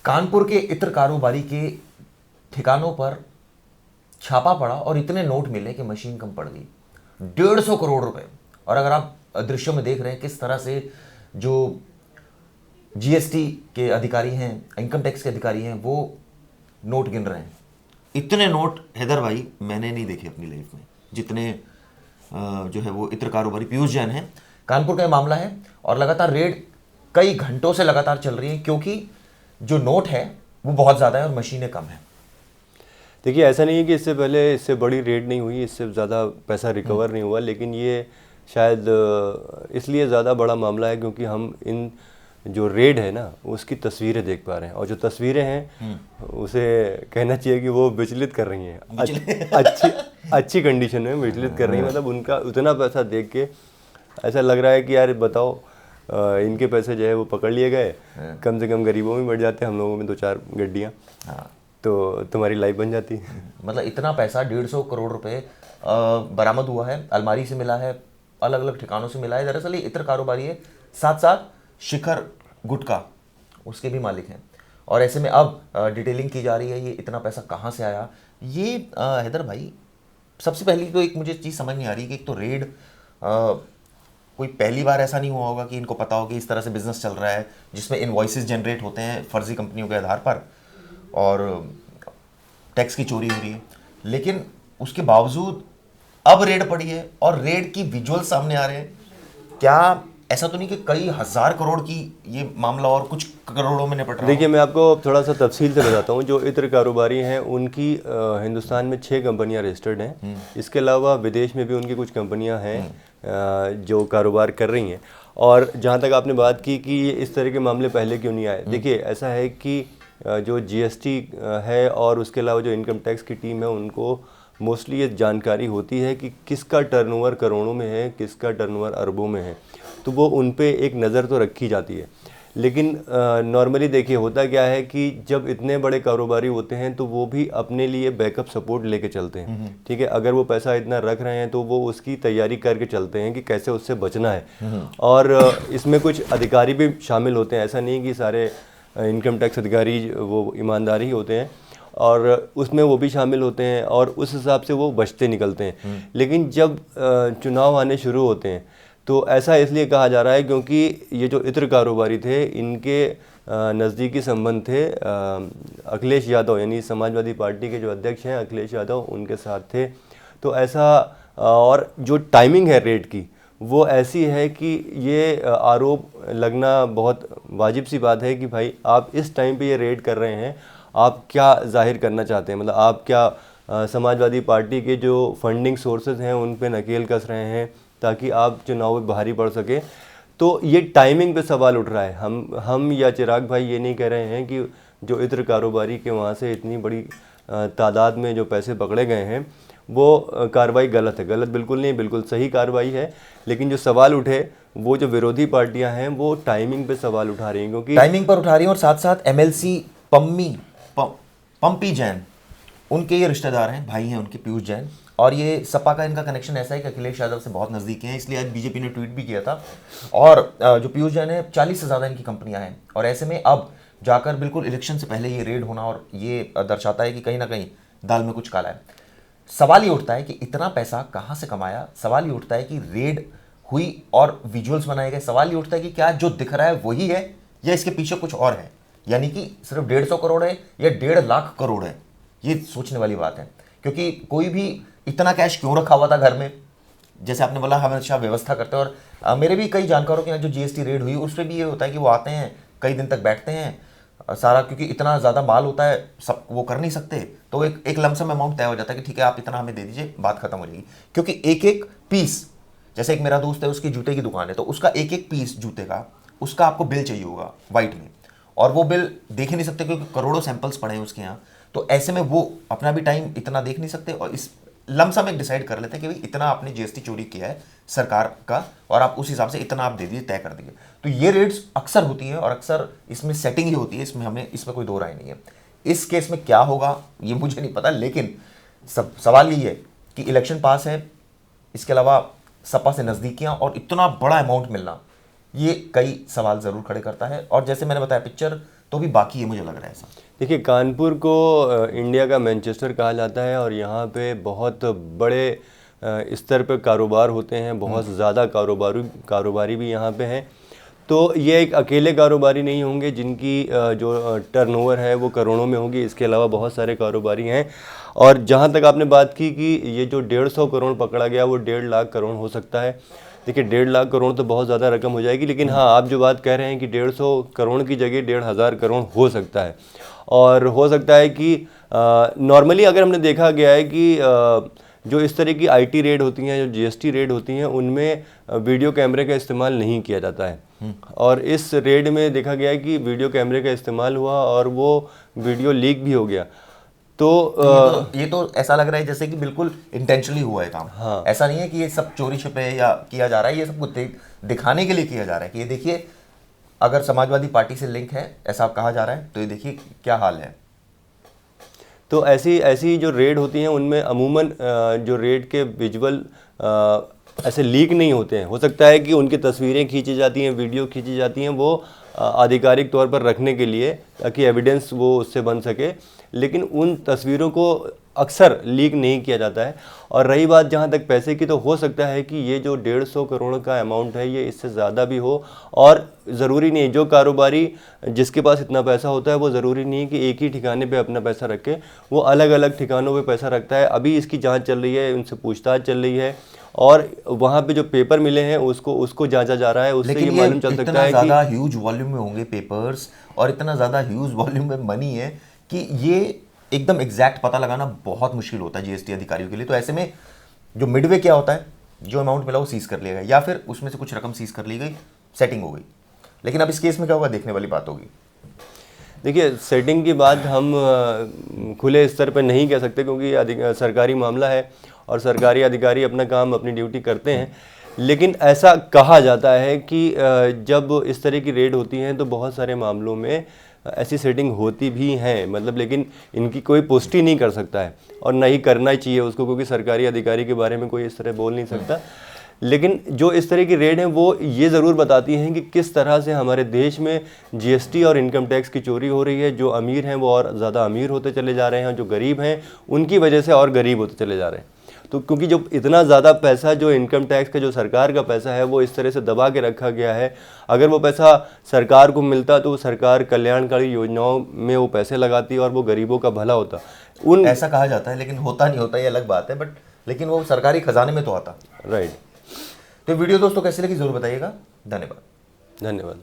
कानपुर के इत्र कारोबारी के ठिकानों पर छापा पड़ा और इतने नोट मिले कि मशीन कम पड़ गई। 150 करोड़ रुपए। और अगर आप दृश्यों में देख रहे हैं किस तरह से जो जीएसटी के अधिकारी हैं, इनकम टैक्स के अधिकारी हैं, वो नोट गिन रहे हैं। इतने नोट हैदर भाई मैंने नहीं देखे अपनी लाइफ में, जितने जो है वो इत्र कारोबारी पीयूष जैन हैं। कानपुर का मामला है और लगातार रेड कई घंटों से लगातार चल रही है, क्योंकि जो नोट है वो बहुत ज़्यादा है और मशीनें कम हैं। देखिए, ऐसा नहीं है कि इससे पहले इससे बड़ी रेड नहीं हुई, इससे ज़्यादा पैसा रिकवर नहीं हुआ, लेकिन ये शायद इसलिए ज़्यादा बड़ा मामला है क्योंकि हम इन जो रेड है ना उसकी तस्वीरें देख पा रहे हैं, और जो तस्वीरें हैं उसे कहना चाहिए कि वो विचलित कर रही हैं, अच्छी कंडीशन में विचलित कर रही हैं। मतलब उनका उतना पैसा देख के ऐसा लग रहा है कि यार बताओ, इनके पैसे जो है वो पकड़ लिए गए, कम से कम गरीबों में बढ़ जाते, हम लोगों में 2-4 गड्डियाँ, तो तुम्हारी लाइफ बन जाती है। मतलब इतना पैसा 150 करोड़ रुपए बरामद हुआ है, अलमारी से मिला है, अलग अलग ठिकानों से मिला है। दरअसल ये इत्र कारोबारी है, साथ साथ शिखर गुटका उसके भी मालिक हैं। और ऐसे में अब डिटेलिंग की जा रही है, ये इतना पैसा कहाँ से आया। ये हैदर भाई, सबसे पहली तो एक मुझे चीज़ समझ नहीं आ रही कि एक तो रेड कोई पहली बार ऐसा नहीं हुआ होगा कि इनको पता हो कि इस तरह से बिजनेस चल रहा है जिसमें इनवॉइसेस जनरेट होते हैं फर्जी कंपनियों के आधार पर और टैक्स की चोरी हो रही है। लेकिन उसके बावजूद अब रेड पड़ी है और रेड की विजुअल सामने आ रहे हैं। क्या ऐसा तो नहीं कि कई हजार करोड़ की ये मामला और कुछ करोड़ों में निपट रहा है? देखिए, मैं आपको थोड़ा सा तफसील से बताता हूँ। जो इत्र कारोबारी हैं उनकी हिंदुस्तान में 6 कंपनियां रजिस्टर्ड हैं। इसके अलावा विदेश में भी उनकी कुछ कंपनियां हैं जो कारोबार कर रही हैं। और जहाँ तक आपने बात की कि ये इस तरह के मामले पहले क्यों नहीं आए, देखिए ऐसा है कि जो जीएसटी है और उसके अलावा जो इनकम टैक्स की टीम है उनको मोस्टली ये जानकारी होती है कि किसका टर्नओवर करोड़ों में है, किसका टर्नओवर अरबों में है, तो वो उन पे एक नज़र तो रखी जाती है। लेकिन नॉर्मली देखिए होता क्या है कि जब इतने बड़े कारोबारी होते हैं तो वो भी अपने लिए बैकअप सपोर्ट लेके चलते हैं, ठीक है। अगर वो पैसा इतना रख रहे हैं तो वो उसकी तैयारी करके चलते हैं कि कैसे उससे बचना है। और इसमें कुछ अधिकारी भी शामिल होते हैं, ऐसा नहीं कि सारे इनकम टैक्स अधिकारी वो ईमानदार ही होते हैं, और उसमें वो भी शामिल होते हैं और उस हिसाब से वो बचते निकलते हैं। लेकिन जब चुनाव आने शुरू होते हैं तो ऐसा इसलिए कहा जा रहा है क्योंकि ये जो इत्र कारोबारी थे इनके नज़दीकी संबंध थे अखिलेश यादव, यानी समाजवादी पार्टी के जो अध्यक्ष हैं अखिलेश यादव, उनके साथ थे। तो ऐसा, और जो टाइमिंग है रेड की वो ऐसी है कि ये आरोप लगना बहुत वाजिब सी बात है कि भाई आप इस टाइम पे ये रेड कर रहे हैं, आप क्या जाहिर करना चाहते हैं, मतलब आप क्या समाजवादी पार्टी के जो फंडिंग सोर्सेज हैं उन पे नकेल कस रहे हैं ताकि आप चुनाव में भारी पड़ सके। तो ये टाइमिंग पे सवाल उठ रहा है। हम या चिराग भाई ये नहीं कह रहे हैं कि जो इत्र कारोबारी के वहाँ से इतनी बड़ी तादाद में जो पैसे पकड़े गए हैं वो कार्रवाई गलत है। गलत बिल्कुल नहीं, बिल्कुल सही कार्रवाई है। लेकिन जो सवाल उठे वो जो विरोधी पार्टियां हैं वो टाइमिंग पे सवाल उठा रही हैं, क्योंकि टाइमिंग पर उठा रही हैं। और साथ साथ एमएलसी पंपी जैन, उनके ये रिश्तेदार हैं, भाई हैं उनके, पीयूष जैन। और ये सपा का इनका कनेक्शन ऐसा है कि अखिलेश यादव से बहुत नज़दीक हैं, इसलिए आज बीजेपी ने ट्वीट भी किया था। और जो पीयूष जैन है, 40 से ज़्यादा इनकी कंपनियां हैं। और ऐसे में अब जाकर बिल्कुल इलेक्शन से पहले ये रेड होना, और ये दर्शाता है कि कहीं ना कहीं दाल में कुछ काला है। सवाल ये उठता है कि इतना पैसा कहाँ से कमाया। सवाल ये उठता है कि रेड हुई और विजुअल्स बनाए गए। सवाल ये उठता है कि क्या जो दिख रहा है वही है या इसके पीछे कुछ और है, यानी कि सिर्फ 150 करोड़ है या 1.5 लाख करोड़ है। ये सोचने वाली बात है, क्योंकि कोई भी इतना कैश क्यों रखा हुआ था घर में। जैसे आपने बोला हमेशा व्यवस्था करते हैं, और मेरे भी कई जानकारों के यहाँ जो जीएसटी रेड हुई उस पर भी ये होता है कि वो आते हैं, कई दिन तक बैठते हैं सारा, क्योंकि इतना ज़्यादा माल होता है, सब वो कर नहीं सकते, तो एक लमसम अमाउंट तय हो जाता है कि ठीक है आप इतना हमें दे दीजिए, बात खत्म हो जाएगी। क्योंकि एक एक पीस, जैसे एक मेरा दोस्त है उसकी जूते की दुकान है, तो उसका एक एक पीस जूते का उसका आपको बिल चाहिए होगा वाइट में, और वो बिल देख ही नहीं सकते क्योंकि करोड़ों सैंपल्स पड़े हैं उसके यहाँ। तो ऐसे में वो अपना भी टाइम इतना देख नहीं सकते, और इस लमसम एक डिसाइड कर लेते हैं कि भाई इतना आपने जीएसटी चोरी किया है सरकार का, और आप उस हिसाब से इतना आप दे दीजिए, तय कर दीजिए। तो ये रेड्स अक्सर होती है और अक्सर इसमें सेटिंग ही होती है, इसमें कोई दो राय नहीं है। इस केस में क्या होगा ये मुझे नहीं पता, लेकिन सवाल यही है कि इलेक्शन पास है, इसके अलावा सपा से नज़दीकियाँ और इतना बड़ा अमाउंट मिलना, ये कई सवाल ज़रूर खड़े करता है। और जैसे मैंने बताया, पिक्चर तो भी बाकी है, मुझे लग रहा है ऐसा। देखिए, कानपुर को इंडिया का मैनचेस्टर कहा जाता है और यहाँ पे बहुत बड़े स्तर पे कारोबार होते हैं, बहुत ज़्यादा कारोबारी भी यहाँ पे हैं। तो ये एक अकेले कारोबारी नहीं होंगे जिनकी जो टर्नओवर है वो करोड़ों में होगी, इसके अलावा बहुत सारे कारोबारी हैं। और जहाँ तक आपने बात की कि ये जो 150 करोड़ पकड़ा गया वो 1.5 लाख करोड़ हो सकता है। देखिए, 1.5 लाख करोड़ तो बहुत ज़्यादा रकम हो जाएगी, लेकिन हाँ, आप जो बात कह रहे हैं कि 150 करोड़ की जगह 1,500 करोड़ हो सकता है। और हो सकता है कि नॉर्मली अगर हमने देखा गया है कि जो इस तरह की आईटी रेड होती हैं, जो जीएसटी रेड होती हैं, उनमें वीडियो कैमरे का इस्तेमाल नहीं किया जाता है। और इस रेड में देखा गया है कि वीडियो कैमरे का इस्तेमाल हुआ और वो वीडियो लीक भी हो गया। तो ये तो ऐसा लग रहा है जैसे कि बिल्कुल इंटेंशनली हुआ है काम। हाँ। ऐसा नहीं है कि ये सब चोरी छुपे या किया जा रहा है, ये सब कुछ दिखाने के लिए किया जा रहा है कि ये देखिए, अगर समाजवादी पार्टी से लिंक है ऐसा कहा जा रहा है, तो ये देखिए क्या हाल है। तो ऐसी जो रेड होती हैं उनमें अमूमन जो रेड के विजुअल ऐसे लीक नहीं होते हैं। हो सकता है कि उनकी तस्वीरें खींची जाती हैं, वीडियो खींची जाती हैं, वो आधिकारिक तौर पर रखने के लिए, ताकि एविडेंस वो उससे बन सके, लेकिन उन तस्वीरों को अक्सर लीक नहीं किया जाता है। और रही बात जहाँ तक पैसे की, तो हो सकता है कि ये जो 150 करोड़ का अमाउंट है ये इससे ज़्यादा भी हो। और ज़रूरी नहीं, जो कारोबारी जिसके पास इतना पैसा होता है वो ज़रूरी नहीं कि एक ही ठिकाने पे अपना पैसा रखे, वो अलग अलग ठिकानों पे पैसा रखता है। अभी इसकी जांच चल रही है, उनसे पूछताछ चल रही है और वहाँ पे जो पेपर मिले हैं उसको जांचा जा रहा है। उससे ये मालूम चल सकता है कि इतना ज़्यादा ह्यूज वॉल्यूम में होंगे पेपर्स और इतना ज़्यादा ह्यूज वॉल्यूम में मनी है कि ये एकदम एग्जैक्ट पता लगाना बहुत मुश्किल होता है जीएसटी अधिकारियों के लिए। तो ऐसे में जो मिडवे क्या होता है, जो अमाउंट मिला वो सीज कर लिया गया या फिर उसमें से कुछ रकम सीज कर ली गई, सेटिंग हो गई। लेकिन अब इस केस में क्या होगा, देखने वाली बात होगी। देखिए, सेटिंग की बात हम खुले स्तर पर नहीं कह सकते, क्योंकि सरकारी मामला है और सरकारी अधिकारी अपना काम, अपनी ड्यूटी करते हैं। लेकिन ऐसा कहा जाता है कि जब इस तरह की रेड होती हैं तो बहुत सारे मामलों में ऐसी सेटिंग होती भी हैं, मतलब, लेकिन इनकी कोई पुष्टि नहीं कर सकता है और ना ही करना चाहिए उसको, क्योंकि सरकारी अधिकारी के बारे में कोई इस तरह बोल नहीं सकता। लेकिन जो इस तरह की रेड हैं वो ये ज़रूर बताती हैं कि किस तरह से हमारे देश में जीएसटी और इनकम टैक्स की चोरी हो रही है। जो अमीर हैं वो और ज़्यादा अमीर होते चले जा रहे हैं, जो गरीब हैं उनकी वजह से और गरीब होते चले जा रहे हैं। तो क्योंकि जो इतना ज़्यादा पैसा, जो इनकम टैक्स का, जो सरकार का पैसा है, वो इस तरह से दबा के रखा गया है। अगर वो पैसा सरकार को मिलता तो सरकार कल्याणकारी योजनाओं में वो पैसे लगाती और वो गरीबों का भला होता। ऐसा कहा जाता है, लेकिन होता नहीं होता, ये अलग बात है, बट लेकिन वो सरकारी खजाने में तो आता। राइट। तो वीडियो दोस्तों कैसी लगी जरूर बताइएगा। धन्यवाद। धन्यवाद।